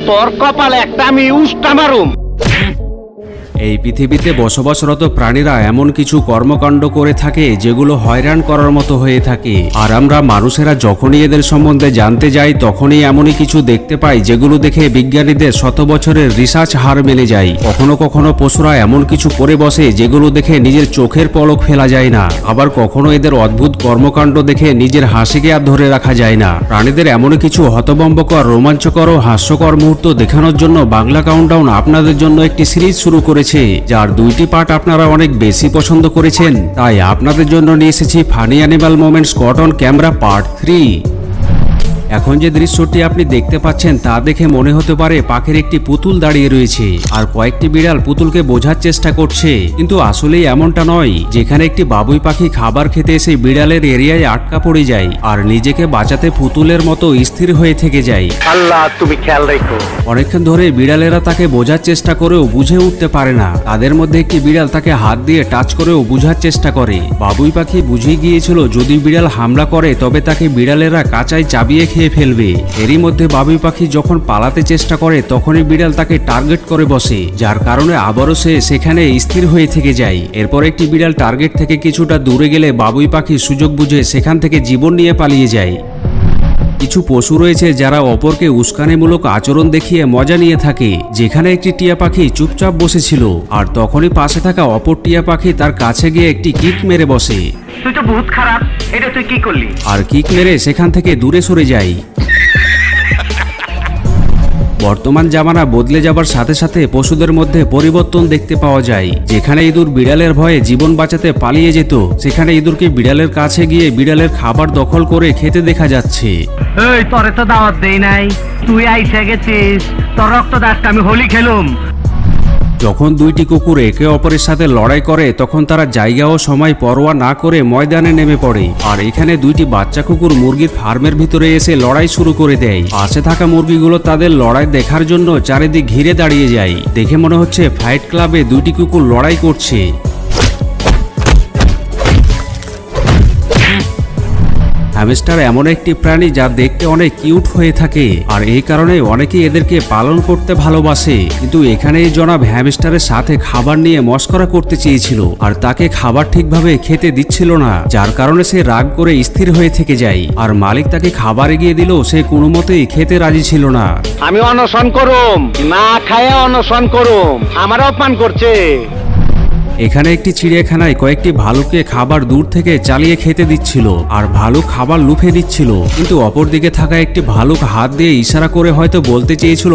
তোর কপালে একটা আমি উষ্টা মারুম। এই পৃথিবীতে বসবাসরত প্রাণীরা এমন কিছু কর্মকাণ্ড করে থাকে যেগুলো হয়রান করার মতো হয়ে থাকে, আর আমরা মানুষেরা যখনই এদের সম্বন্ধে জানতে যাই তখনই এমনই কিছু দেখতে পাই যেগুলো দেখে বিজ্ঞানীদের শত বছরের রিসার্চ হার মেনে যায়। কখনো কখনো পশুরা এমন কিছু করে বসে যেগুলো দেখে নিজের চোখের পলক ফেলা যায় না, আবার কখনো এদের অদ্ভুত কর্মকাণ্ড দেখে নিজের হাসিকে আর ধরে রাখা যায় না। প্রাণীদের এমনই কিছু হতভম্বকর, রোমাঞ্চকর ও হাস্যকর মুহূর্ত দেখানোর জন্য বাংলা কাউন্টডাউন আপনাদের জন্য একটি সিরিজ শুরু করেছে, যার 2টি পার্ট আপনারা অনেক বেশি পছন্দ করেছেন। তাই আপনাদের জন্য নিয়ে এসেছি funny animal moments caught on camera part 3। এখন যে দৃশ্যটি আপনি দেখতে পাচ্ছেন তা দেখে মনে হতে পারে পাখির একটি পুতুল দাঁড়িয়ে রয়েছে আর কয়েকটি বিড়াল পুতুলকে বোঝার চেষ্টা করছে, কিন্তু আসলেই এমনটা নয়। যেখানে একটি বাবুই পাখি খাবার খেতে এসে বিড়ালের এরিয়ায় আটকা পড়ে যায় আর নিজেকে বাঁচাতে পুতুলের মতো স্থির হয়ে থেকে যায়। আল্লাহ তুমি খেয়াল রেখো। অনেকক্ষণ ধরে বিড়ালেরা তাকে বোঝার চেষ্টা করেও বুঝে উঠতে পারে না। তাদের মধ্যে একটি বিড়াল তাকে হাত দিয়ে টাচ করেও বুঝার চেষ্টা করে। বাবুই পাখি বুঝে গিয়েছিল যদি বিড়াল হামলা করে তবে তাকে বিড়ালেরা কাঁচায় চাবিয়ে খেয়ে ফেলবে। এরই মধ্যে বাবুই পাখি যখন পালাতে চেষ্টা করে তখনই বিড়াল তাকে টার্গেট করে বসে, যার কারণে আবারও সে সেখানে স্থির হয়ে থেকে যায়। এরপর একটি বিড়াল টার্গেট থেকে কিছুটা দূরে গেলে বাবুই পাখি সুযোগ বুঝে সেখান থেকে জীবন নিয়ে পালিয়ে যায়। কিছু পশু রয়েছে যারা অপরকে উস্কানিমূলক আচরণ দেখিয়ে মজা নিয়ে থাকে। যেখানে একটি টিয়া পাখি চুপচাপ বসেছিল আর তখনই পাশে থাকা অপর টিয়া পাখি তার কাছে গিয়ে একটি কিক মেরে বসে। তুই তো বহুত খারাপ, এটা তুই কি করলি? আর কিক মেরে সেখান থেকে দূরে সরে যায়। বর্তমান জামানা বদলে যাবার সাথে সাথে পশুদের মধ্যে পরিবর্তন দেখতে পাওয়া যায়। যেখানে ইঁদুর বিড়ালের ভয়ে জীবন বাঁচাতে পালিয়ে যেত, সেখানে ইঁদুরকে বিড়ালের কাছে গিয়ে বিড়ালের খাবার দখল করে খেতে দেখা যাচ্ছে। এই তোরে তো দাওয়াত দেই নাই, তুই আইসা গেছিস, তোর রক্ত দাসটা আমি হোলি খেলুম। যখন 2টি কুকুর একে অপরের সাথে লড়াই করে তখন তারা জায়গা ও সময় পরোয়া না করে ময়দানে নেমে পড়ে। আর এখানে 2টি বাচ্চা কুকুর মুরগির ফার্মের ভিতরে এসে লড়াই শুরু করে দেয়। পাশে থাকা মুরগিগুলো তাদের লড়াই দেখার জন্য চারিদিক ঘিরে দাঁড়িয়ে যায়। দেখে মনে হচ্ছে ফাইট ক্লাবে 2টি কুকুর লড়াই করছে। হ্যামস্টার এমন একটি প্রাণী যা দেখতে অনেক কিউট হয়ে থাকে, আর এই কারণে অনেকেই এদেরকে পালন করতে ভালোবাসে। কিন্তু এখানেই জনাব হ্যামস্টারের সাথে খাবার নিয়ে মস্করা করতে চেয়েছিল আর তাকে খাবার ঠিকভাবে খেতে দিচ্ছিল না, যার কারণে সে রাগ করে স্থির হয়ে থেকে যায়। আর মালিক তাকে খাবার এগিয়ে দিল, সে কোনো মতেই খেতে রাজি ছিল না। আমি অনশন করুম, না খায় অনশন করুম, আমার অপমান করছে। এখানে একটি চিড়িয়াখানায় কয়েকটি ভালুককে খাবার দূর থেকে চালিয়ে খেতে দিচ্ছিল আর ভালুক খাবার লুফে দিচ্ছিল, কিন্তু অপরদিকে থাকা একটি ভালুক হাত দিয়ে ইশারা করে হয়তো বলতে চেয়েছিল